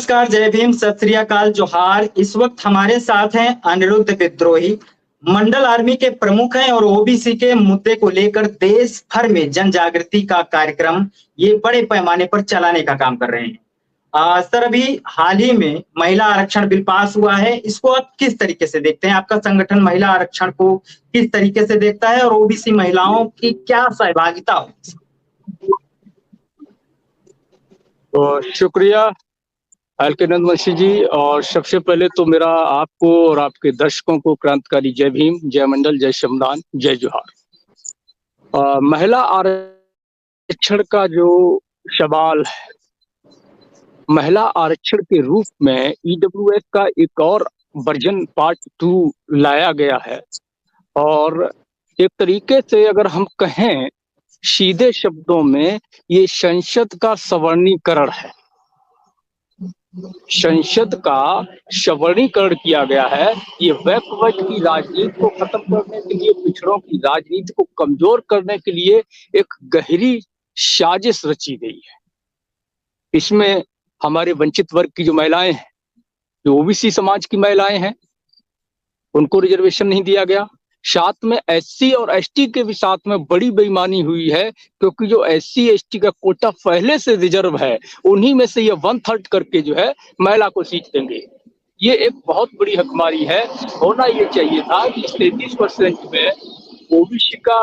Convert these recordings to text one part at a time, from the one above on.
नमस्कार, जय भीम, सत श्री अकाल, जोहार। इस वक्त हमारे साथ हैं अनिरुद्ध विद्रोही, मंडल आर्मी के प्रमुख हैं और ओबीसी के मुद्दे को लेकर देश भर में जन जागृति का कार्यक्रम ये बड़े पैमाने पर चलाने का काम कर रहे हैं। सर, अभी हाल ही में महिला आरक्षण बिल पास हुआ है, इसको आप किस तरीके से देखते हैं? आपका संगठन महिला आरक्षण को किस तरीके से देखता है और ओबीसी महिलाओं की क्या सहभागिता हो? तो शुक्रिया अलकेनंद वंशी जी। और सबसे पहले तो मेरा आपको और आपके दर्शकों को क्रांतिकारी जय भीम, जय मंडल, जय श्रमदान, जय जोहार। महिला आरक्षण का जो सवाल है, महिला आरक्षण के रूप में ईडब्ल्यूएस का एक और वर्जन पार्ट 2 लाया गया है। और एक तरीके से अगर हम कहें सीधे शब्दों में, ये संसद का सवर्णीकरण है। संसद का सवर्णीकरण किया गया है। ये बैकवर्ड की राजनीति को खत्म करने के लिए, पिछड़ों की राजनीति को कमजोर करने के लिए एक गहरी साजिश रची गई है। इसमें हमारे वंचित वर्ग की जो महिलाएं हैं, जो ओबीसी समाज की महिलाएं हैं, उनको रिजर्वेशन नहीं दिया गया। साथ में एससी और एसटी के भी साथ में बड़ी बेईमानी हुई है, क्योंकि जो एससी एसटी का कोटा पहले से रिजर्व है, उन्हीं में से ये 1/3 करके जो है महिला को सीट देंगे। ये एक बहुत बड़ी हकमारी है। होना ये चाहिए था कि 33% में ओबीसी का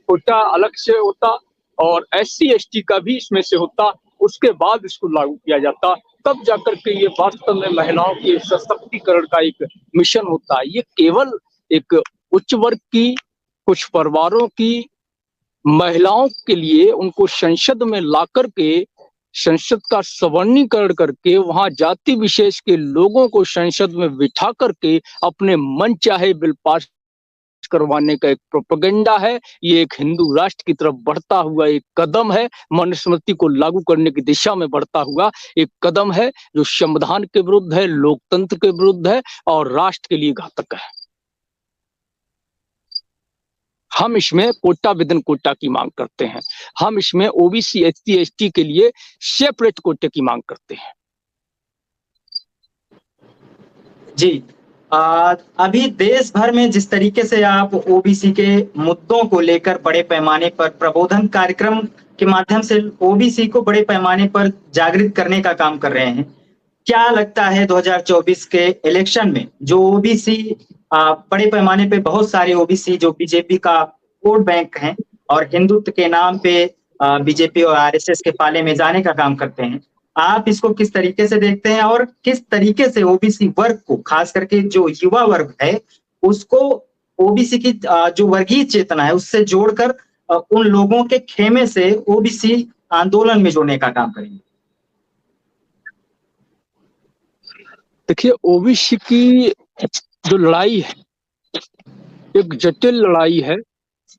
कोटा अलग से होता और एससी एसटी का भी इसमें से होता, उसके बाद इसको लागू किया जाता, तब जाकर के ये वास्तव में महिलाओं के सशक्तिकरण का एक मिशन होता। ये केवल एक उच्च वर्ग की कुछ परिवारों की महिलाओं के लिए उनको संसद में लाकर के, संसद का सवर्णीकरण करके, वहां जाति विशेष के लोगों को संसद में बिठा करके अपने मन चाहे बिल पास करवाने का एक प्रोपेगेंडा है। ये एक हिंदू राष्ट्र की तरफ बढ़ता हुआ एक कदम है, मनुस्मृति को लागू करने की दिशा में बढ़ता हुआ एक कदम है, जो संविधान के विरुद्ध है, लोकतंत्र के विरुद्ध है और राष्ट्र के लिए घातक है। हम इसमें कोटा विदिन कोटा की मांग करते हैं। हम इसमें ओबीसी एससी एसटी के लिए सेपरेट कोटे की मांग करते हैं। जी, अभी देश भर में जिस तरीके से आप ओबीसी के मुद्दों को लेकर बड़े पैमाने पर प्रबोधन कार्यक्रम के माध्यम से ओबीसी को बड़े पैमाने पर जागृत करने का काम कर रहे हैं, क्या लगता है 2024 के इलेक्शन में जो ओबीसी बड़े पैमाने पे बहुत सारे ओबीसी जो बीजेपी का वोट बैंक हैं और हिंदुत्व के नाम पे बीजेपी और आरएसएस के पाले में जाने का काम करते हैं, आप इसको किस तरीके से देखते हैं और किस तरीके से ओबीसी वर्ग को, खास करके जो युवा वर्ग है, उसको ओबीसी की जो वर्गीय चेतना है उससे जोड़कर उन लोगों के खेमे से ओबीसी आंदोलन में जोड़ने का काम करेंगे? देखिए, ओबीसी की जो लड़ाई है एक जटिल लड़ाई है,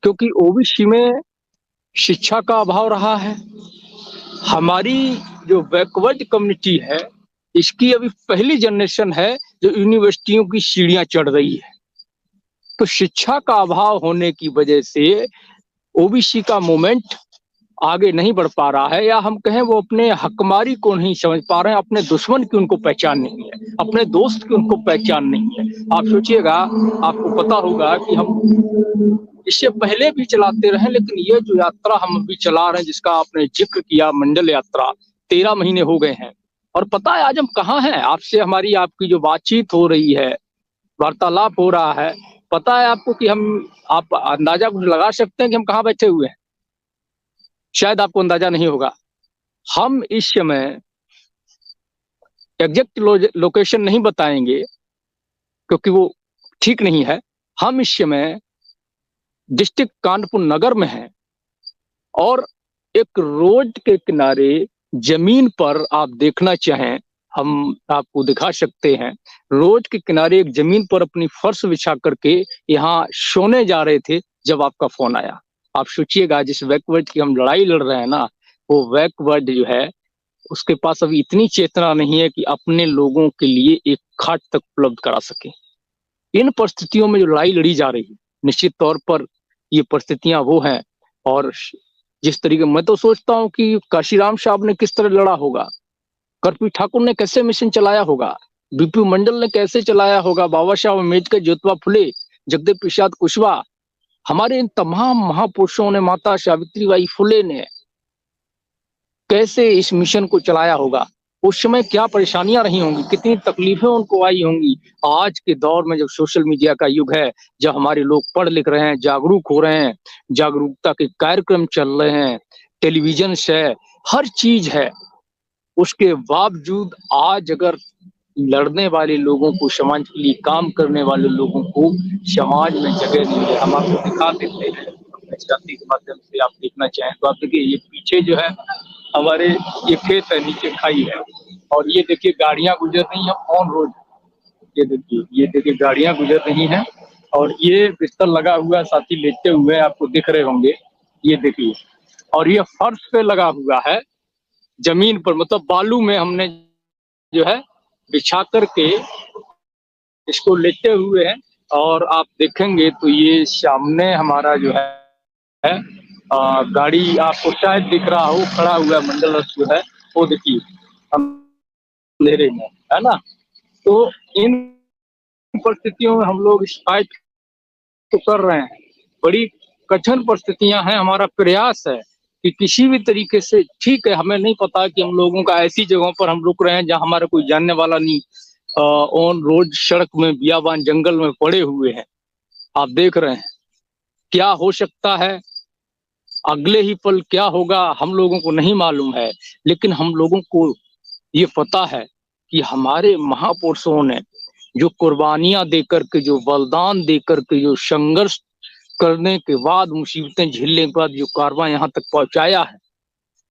क्योंकि ओबीसी में शिक्षा का अभाव रहा है। हमारी जो बैकवर्ड कम्युनिटी है, इसकी अभी पहली जनरेशन है जो यूनिवर्सिटियों की सीढ़ियां चढ़ रही है। तो शिक्षा का अभाव होने की वजह से ओबीसी का मूवमेंट आगे नहीं बढ़ पा रहा है, या हम कहें वो अपने हकमारी को नहीं समझ पा रहे हैं। अपने दुश्मन की उनको पहचान नहीं है, अपने दोस्त की उनको पहचान नहीं है। आप सोचिएगा, आपको पता होगा कि हम इससे पहले भी चलाते रहे, लेकिन ये जो यात्रा हम अभी चला रहे हैं, जिसका आपने जिक्र किया, मंडल यात्रा, 13 महीने हो गए हैं। और पता है आज हम कहाँ हैं? आपसे हमारी आपकी जो बातचीत हो रही है, वार्तालाप हो रहा है, पता है आपको कि आप अंदाजा कुछ लगा सकते हैं कि हम कहाँ बैठे हुए हैं? शायद आपको अंदाजा नहीं होगा। हम इस समय एग्जैक्ट लोकेशन नहीं बताएंगे क्योंकि वो ठीक नहीं है। हम इस समय डिस्ट्रिक्ट कानपुर नगर में हैं और एक रोड के किनारे जमीन पर, आप देखना चाहें हम आपको दिखा सकते हैं, रोड के किनारे एक जमीन पर अपनी फर्श बिछा करके यहाँ सोने जा रहे थे जब आपका फोन आया। आप सोचिएगा, जिस बैकवर्ड की हम लड़ाई लड़ रहे हैं ना, वो बैकवर्ड जो है उसके पास अभी इतनी चेतना नहीं है कि अपने लोगों के लिए एक खाट तक उपलब्ध करा सके। इन परिस्थितियों में जो लड़ाई लड़ी जा रही है, निश्चित तौर पर ये परिस्थितियां वो हैं। और जिस तरीके, मैं तो सोचता हूँ कि काशीराम साहब ने किस तरह लड़ा होगा, कर्पूरी ठाकुर ने कैसे मिशन चलाया होगा, बीपी मंडल ने कैसे चलाया होगा, बाबा साहब अम्बेडकर, ज्योतिबा फुले, जगदेव प्रसाद कुशवाहा, हमारे इन तमाम महापुरुषों ने, माता सावित्रीबाई फुले ने कैसे इस मिशन को चलाया होगा। उस समय क्या परेशानियां रही होंगी, कितनी तकलीफें उनको आई होंगी। आज के दौर में जब सोशल मीडिया का युग है, जब हमारे लोग पढ़ लिख रहे हैं, जागरूक हो रहे हैं, जागरूकता के कार्यक्रम चल रहे हैं, टेलीविजन है, हर चीज है, उसके बावजूद आज अगर लड़ने वाले लोगों को, समाज के लिए काम करने वाले लोगों को समाज में जगह नहीं है। हम आपको दिखा देते हैं अपने छाती के माध्यम से, आप देखना चाहें तो आप देखिए, ये पीछे जो है हमारे ये खेत है, नीचे खाई है, और ये देखिए गाड़ियां गुजर रही हैं ऑन रोड। ये देखिए गाड़ियां गुजर रही हैं, और ये बिस्तर लगा हुआ है, साथी लेटे हुए हैं, आपको दिख रहे होंगे, ये देखिए। और ये फर्श पे लगा हुआ है, जमीन पर, मतलब बालू में हमने जो है बिछा करके इसको लेटे हुए हैं। और आप देखेंगे तो ये सामने हमारा जो है गाड़ी आपको शायद दिख रहा हो, खड़ा हुआ मंडल रथ जो है, वो देखिए अंधेरे में, है ना। तो इन परिस्थितियों में हम लोग इस फाइट तो कर रहे हैं, बड़ी कठिन परिस्थितियां हैं। हमारा प्रयास है कि किसी भी तरीके से, ठीक है, हमें नहीं पता कि हम लोगों का ऐसी जगहों पर हम रुक रहे हैं जहां हमारा कोई जानने वाला नहीं, ऑन रोड, सड़क में, बियाबान, जंगल में पड़े हुए हैं, आप देख रहे हैं। क्या हो सकता है, अगले ही पल क्या होगा, हम लोगों को नहीं मालूम है, लेकिन हम लोगों को ये पता है कि हमारे महापुरुषों ने जो कुर्बानियां देकर के, जो बलिदान देकर के, जो संघर्ष करने के बाद, मुसीबतें झेलने के बाद जो कारवां यहाँ तक पहुंचाया है,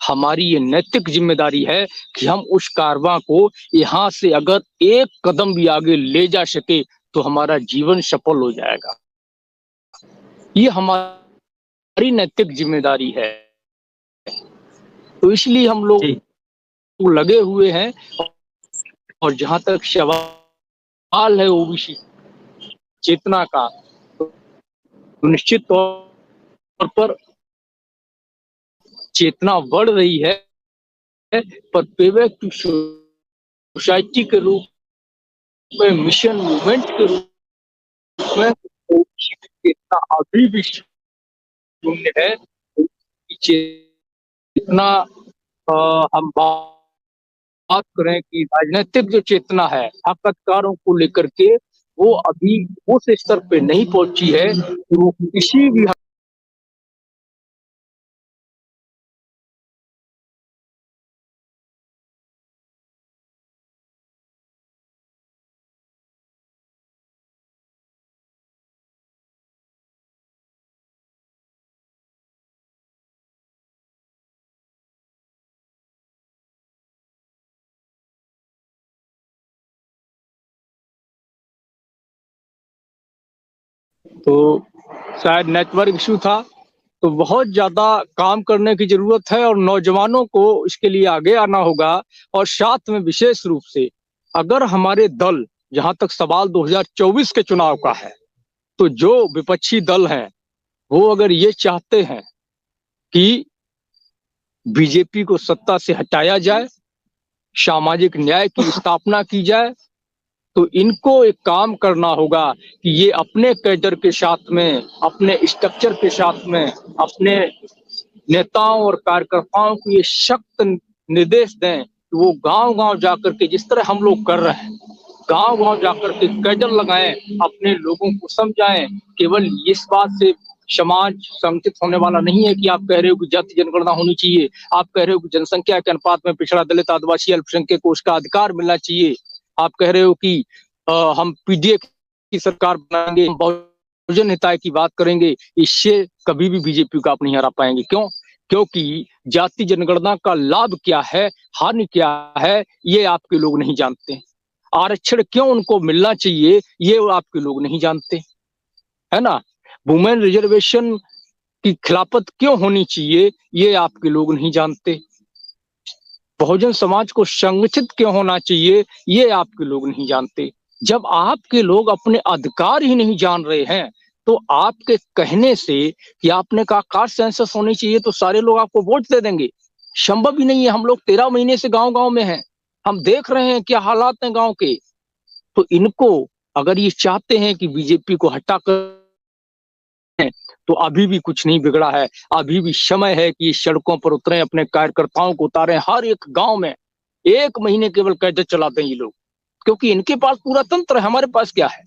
हमारी ये नैतिक जिम्मेदारी है कि हम उस कारवां को यहाँ से अगर एक कदम भी आगे ले जा सके तो हमारा जीवन सफल हो जाएगा। ये हमारी नैतिक जिम्मेदारी है। तो इसलिए हम लोग लगे हुए हैं। और जहां तक सवाल है ओबीसी चेतना का, तो निश्चित तौर पर चेतना बढ़ रही है, पर पेबैक टू सोसाइटी के रूप में, मिशन मूवमेंट के रूप में चेतना अभी भी शून्य है। चेतना हम बात करें कि राजनीतिक जो चेतना है साक्षात्कारों को लेकर के, वो अभी उस स्तर पे नहीं पहुंची है कि वो किसी भी तो शायद नेटवर्क इशू था। तो बहुत ज्यादा काम करने की जरूरत है और नौजवानों को इसके लिए आगे आना होगा। और साथ में विशेष रूप से अगर हमारे दल, जहां तक सवाल 2024 के चुनाव का है, तो जो विपक्षी दल हैं वो अगर ये चाहते हैं कि बीजेपी को सत्ता से हटाया जाए, सामाजिक न्याय की स्थापना की जाए, तो इनको एक काम करना होगा कि ये अपने कैडर के साथ में, अपने स्ट्रक्चर के साथ में, अपने नेताओं और कार्यकर्ताओं को ये सख्त निर्देश दें कि वो गांव-गांव जाकर के, जिस तरह हम लोग कर रहे हैं, गांव-गांव जाकर के कैडर लगाएं, अपने लोगों को समझाएं। केवल इस बात से समाज संगठित होने वाला नहीं है कि आप कह रहे हो कि जाति जनगणना होनी चाहिए, आप कह रहे हो कि जनसंख्या के अनुपात में पिछड़ा, दलित, आदिवासी, अल्पसंख्यक को उसका अधिकार मिलना चाहिए, आप कह रहे हो कि हम पीडीए की सरकार बनाएंगे, हम बहुजन हिताय की बात करेंगे, इससे कभी भी बीजेपी को आप नहीं हरा पाएंगे। क्यों? क्योंकि जाति जनगणना का लाभ क्या है, हानि क्या है, ये आपके लोग नहीं जानते। आरक्षण क्यों उनको मिलना चाहिए, ये आपके लोग नहीं जानते, है ना। वुमेन रिजर्वेशन की खिलाफत क्यों होनी चाहिए, ये आपके लोग नहीं जानते। बहुजन समाज को संगठित क्यों होना चाहिए, ये आपके लोग नहीं जानते। जब आपके लोग अपने अधिकार ही नहीं जान रहे हैं, तो आपके कहने से कि आपने कहा कास्ट सेंसस होनी चाहिए तो सारे लोग आपको वोट दे देंगे, संभव ही नहीं है। हम लोग 13 महीने से गांव-गांव में हैं, हम देख रहे हैं क्या हालात हैं गांव के। तो इनको अगर ये चाहते हैं कि बीजेपी को हटाकर, तो अभी भी कुछ नहीं बिगड़ा है। अभी भी समय है कि सड़कों पर उतरें, अपने कार्यकर्ताओं को उतारें। हर एक गांव में 1 महीने केवल कैडेट चलाते हैं ये लोग, क्योंकि इनके पास पूरा तंत्र है। हमारे पास क्या है?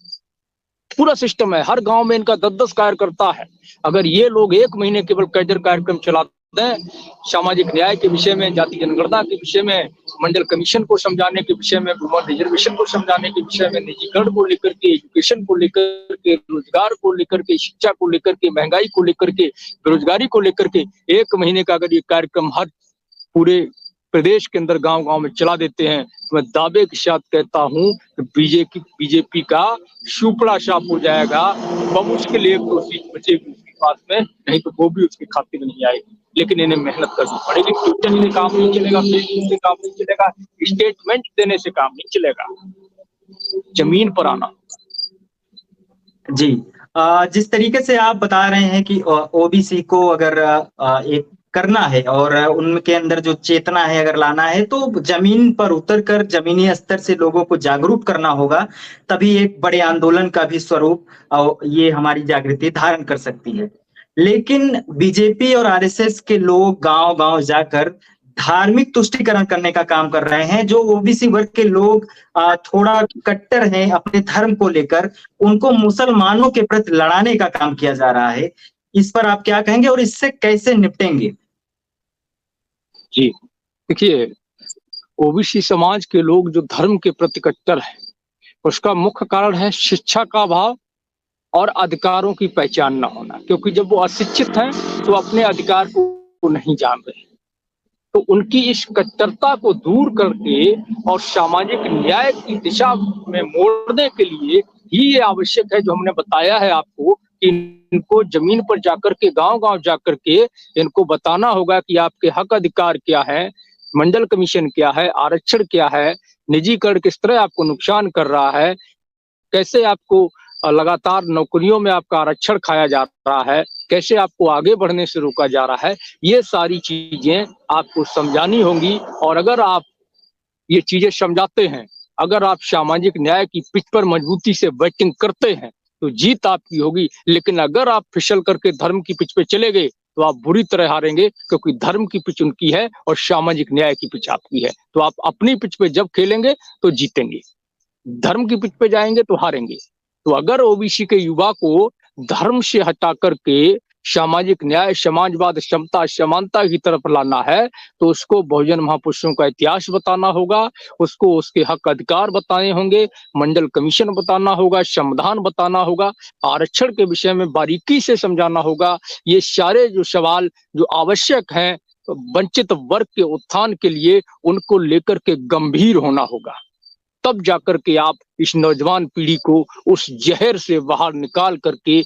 पूरा सिस्टम है। हर गांव में इनका 10-10 कार्यकर्ता है। अगर ये लोग 1 महीने केवल कैडर कार्यक्रम चलाते हैं, सामाजिक न्याय के विषय में, जाति जनगणना के विषय में, मंडल कमीशन को समझाने के विषय में, वुमन रिजर्वेशन को समझाने के विषय में, निजीकरण को लेकर के, एजुकेशन को लेकर के, रोजगार को लेकर के, शिक्षा को लेकर के, महंगाई को लेकर के, बेरोजगारी को लेकर के 1 महीने का अगर ये कार्यक्रम हर पूरे प्रदेश के अंदर गांव-गांव में चला देते हैं, तो मैं दावे के साथ कहता हूं कि बीजेपी का सुपड़ा साफ हो जाएगा। बमुश्किल 1-2 सीट बचेगी उसके पास में, नहीं तो वो भी उसके खाते में नहीं आएगी। लेकिन इन्हें मेहनत करनी पड़ेगी। ट्विटर से काम नहीं चलेगा, फेसबुक से काम नहीं चलेगा, स्टेटमेंट देने से काम नहीं चलेगा, जमीन पर आना। जी। जिस तरीके से आप बता रहे हैं कि ओबीसी को अगर एक करना है और उनके अंदर जो चेतना है अगर लाना है, तो जमीन पर उतरकर जमीनी स्तर से लोगों को जागरूक करना होगा, तभी एक बड़े आंदोलन का भी स्वरूप ये हमारी जागृति धारण कर सकती है। लेकिन बीजेपी और आरएसएस के लोग गांव-गांव जाकर धार्मिक तुष्टिकरण करने का काम कर रहे हैं। जो ओबीसी वर्ग के लोग थोड़ा कट्टर हैं अपने धर्म को लेकर, उनको मुसलमानों के प्रति लड़ाने का काम किया जा रहा है। इस पर आप क्या कहेंगे और इससे कैसे निपटेंगे? जी, देखिए, ओबीसी समाज के लोग जो धर्म के प्रति कट्टर हैं, उसका मुख्य कारण है शिक्षा का अभाव और अधिकारों की पहचान न होना। क्योंकि जब वो अशिक्षित हैं, तो अपने अधिकार को नहीं जान रहे। तो उनकी इस कट्टरता को दूर करके और सामाजिक न्याय की दिशा में मोड़ने के लिए ही ये आवश्यक है, जो हमने बताया है आपको, कि इनको जमीन पर जाकर के, गांव-गांव जाकर के इनको बताना होगा कि आपके हक अधिकार क्या है, मंडल कमीशन क्या है, आरक्षण क्या है, निजीकरण किस तरह आपको नुकसान कर रहा है, कैसे आपको लगातार नौकरियों में आपका आरक्षण खाया जा रहा है, कैसे आपको आगे बढ़ने से रोका जा रहा है। ये सारी चीजें आपको समझानी होंगी। और अगर आप ये चीजें समझाते हैं, अगर आप सामाजिक न्याय की पिच पर मजबूती से बैटिंग करते हैं, तो जीत आपकी होगी। लेकिन अगर आप फिसल करके धर्म की पिच पे चले गए, तो आप बुरी तरह हारेंगे, क्योंकि धर्म की पिच उनकी है और सामाजिक न्याय की पिच आपकी है। तो आप अपनी पिच पे जब खेलेंगे तो जीतेंगे, धर्म की पिच पे जाएंगे तो हारेंगे। तो अगर ओबीसी के युवा को धर्म से हटा करके सामाजिक न्याय, समाजवाद, समता, समानता की तरफ लाना है, तो उसको बहुजन महापुरुषों का इतिहास बताना होगा, उसको उसके हक अधिकार बताने होंगे, मंडल कमीशन बताना होगा, संविधान बताना होगा, आरक्षण के विषय में बारीकी से समझाना होगा। ये सारे जो सवाल जो आवश्यक हैं वंचित वर्ग के उत्थान के लिए, उनको लेकर के गंभीर होना होगा। तब जाकर के आप इस नौजवान पीढ़ी को उस जहर से बाहर निकाल करके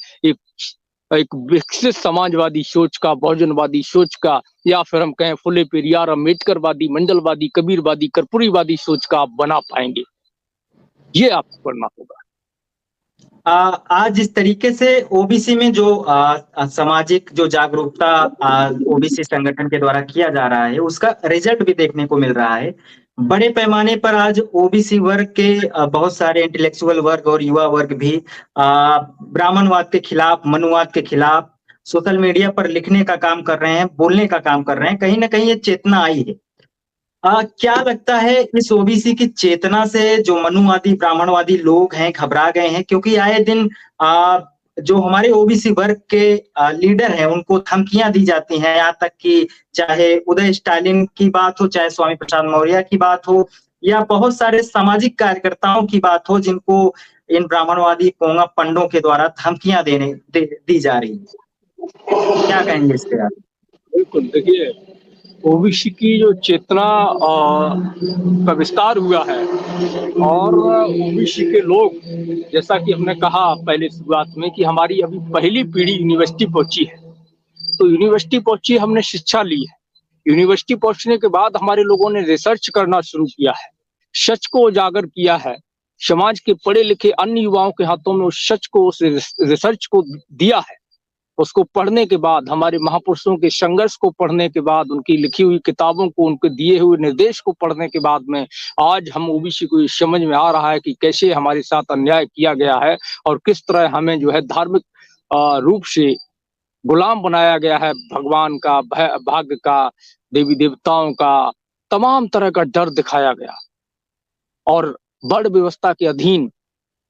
एक विकसित समाजवादी सोच का, बहुजनवादी सोच का, या फिर हम कहें फुले पेरियार अम्बेडकरवादी, मंडलवादी, कबीरवादी, कर्पूरीवादी सोच का आप बना पाएंगे। ये आपको करना होगा। आज जिस तरीके से ओबीसी में जो सामाजिक जो जागरूकता ओबीसी संगठन के द्वारा किया जा रहा है, उसका रिजल्ट भी देखने को मिल रहा है। बड़े पैमाने पर आज ओबीसी वर्ग के बहुत सारे इंटेलेक्चुअल वर्ग और युवा वर्ग भी ब्राह्मणवाद के खिलाफ, मनुवाद के खिलाफ सोशल मीडिया पर लिखने का काम कर रहे हैं, बोलने का काम कर रहे हैं। कहीं ना कहीं ये चेतना आई है। क्या लगता है इस ओबीसी की चेतना से जो मनुवादी, ब्राह्मणवादी लोग हैं घबरा गए हैं? क्योंकि आए दिन जो हमारे ओबीसी वर्ग के लीडर हैं, उनको धमकियां दी जाती हैं, यहाँ तक कि चाहे उदय स्टालिन की बात हो, चाहे स्वामी प्रसाद मौर्य की बात हो, या बहुत सारे सामाजिक कार्यकर्ताओं की बात हो, जिनको इन ब्राह्मणवादी पोंगा पंडों के द्वारा धमकियां दी जा रही है। क्या कहेंगे इसके आप? बिल्कुल, देखिए, ओबीसी की जो चेतना का विस्तार हुआ है, और ओबीसी के लोग, जैसा कि हमने कहा पहले शुरुआत में, कि हमारी अभी पहली पीढ़ी यूनिवर्सिटी पहुंची है। तो यूनिवर्सिटी पहुंची, हमने शिक्षा ली है। यूनिवर्सिटी पहुंचने के बाद हमारे लोगों ने रिसर्च करना शुरू किया है, सच को उजागर किया है, समाज के पढ़े लिखे अन्य युवाओं के हाथों में उस सच को, उस रिसर्च को दिया है। उसको पढ़ने के बाद, हमारे महापुरुषों के संघर्ष को पढ़ने के बाद, उनकी लिखी हुई किताबों को, उनके दिए हुए निर्देश को पढ़ने के बाद में आज हम ओबीसी को समझ में आ रहा है कि कैसे हमारे साथ अन्याय किया गया है और किस तरह हमें जो है धार्मिक रूप से गुलाम बनाया गया है। भगवान का, भाग्य का, देवी देवताओं का, तमाम तरह का डर दिखाया गया और बड़ व्यवस्था के अधीन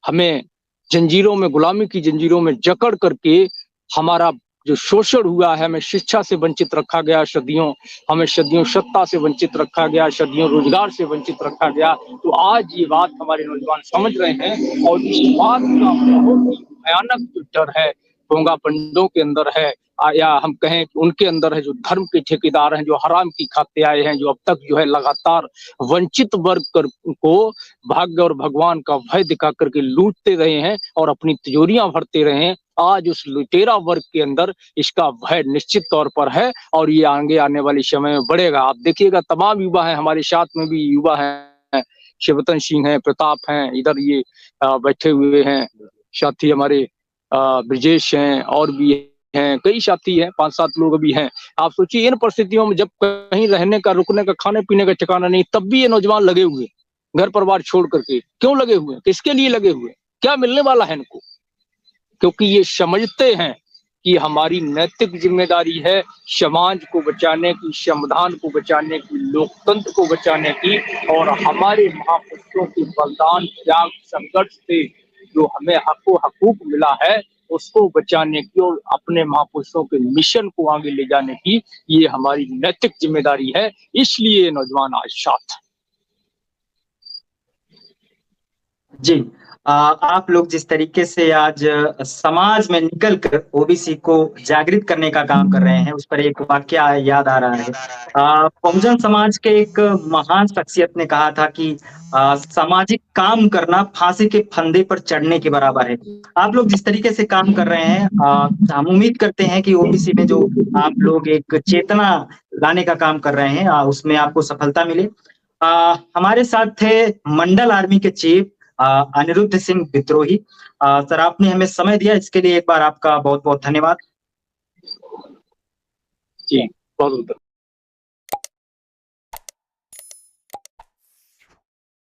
हमें जंजीरों में, गुलामी की जंजीरों में जकड़ करके हमारा जो शोषण हुआ है, हमें शिक्षा से वंचित रखा गया सदियों, हमें सदियों सत्ता से वंचित रखा गया, सदियों रोजगार से वंचित रखा गया। तो आज ये बात हमारे नौजवान समझ रहे हैं और इस बात का बहुत ही भयानक जो डर है भोंगा पंडों के अंदर है, या हम कहें कि उनके अंदर है, जो धर्म के ठेकेदार हैं, जो हराम की खाते आए हैं, जो अब तक जो है लगातार वंचित वर्ग को भाग्य और भगवान का भय दिखा करके लूटते रहे हैं और अपनी तिजोरियां भरते रहे हैं। आज उस लुटेरा वर्ग के अंदर इसका भय निश्चित तौर पर है और ये आगे आने वाले समय में बढ़ेगा। आप देखिएगा, तमाम युवा हैं, हमारे साथ में भी युवा हैं, शिवरतन सिंह हैं, प्रताप हैं, इधर ये बैठे हुए हैं साथी हमारे, ब्रिजेश हैं, और भी हैं, कई साथी हैं, 5-7 लोग भी हैं। आप सोचिए, इन परिस्थितियों में जब कहीं रहने का, रुकने का, खाने पीने का ठिकाना नहीं, तब भी ये नौजवान लगे हुए, घर परिवार छोड़ करके। क्यों लगे हुए? किसके लिए लगे हुए? क्या मिलने वाला है इनको? क्योंकि ये समझते हैं कि हमारी नैतिक जिम्मेदारी है समाज को बचाने की, संविधान को बचाने की, लोकतंत्र को बचाने की, और हमारे महापुरुषों के बलिदान, त्याग, संघर्ष से जो हमें हकूक मिला है उसको बचाने की और अपने महापुरुषों के मिशन को आगे ले जाने की ये हमारी नैतिक जिम्मेदारी है। इसलिए नौजवान आज साथ। जी, आप लोग जिस तरीके से आज समाज में निकलकर ओबीसी को जागृत करने का काम कर रहे हैं, उस पर एक वाकया याद आ रहा है। बहुजन समाज के एक महान शख्सियत ने कहा था कि सामाजिक काम करना फांसी के फंदे पर चढ़ने के बराबर है। आप लोग जिस तरीके से काम कर रहे हैं, हम उम्मीद करते हैं कि ओबीसी में जो आप लोग एक चेतना लाने का काम कर रहे हैं, उसमें आपको सफलता मिले। हमारे साथ थे मंडल आर्मी के चीफ अनिरुद्ध सिंह विद्रोही। सर, आपने हमें समय दिया, इसके लिए एक बार आपका बहुत बहुत धन्यवाद। जी, बहुत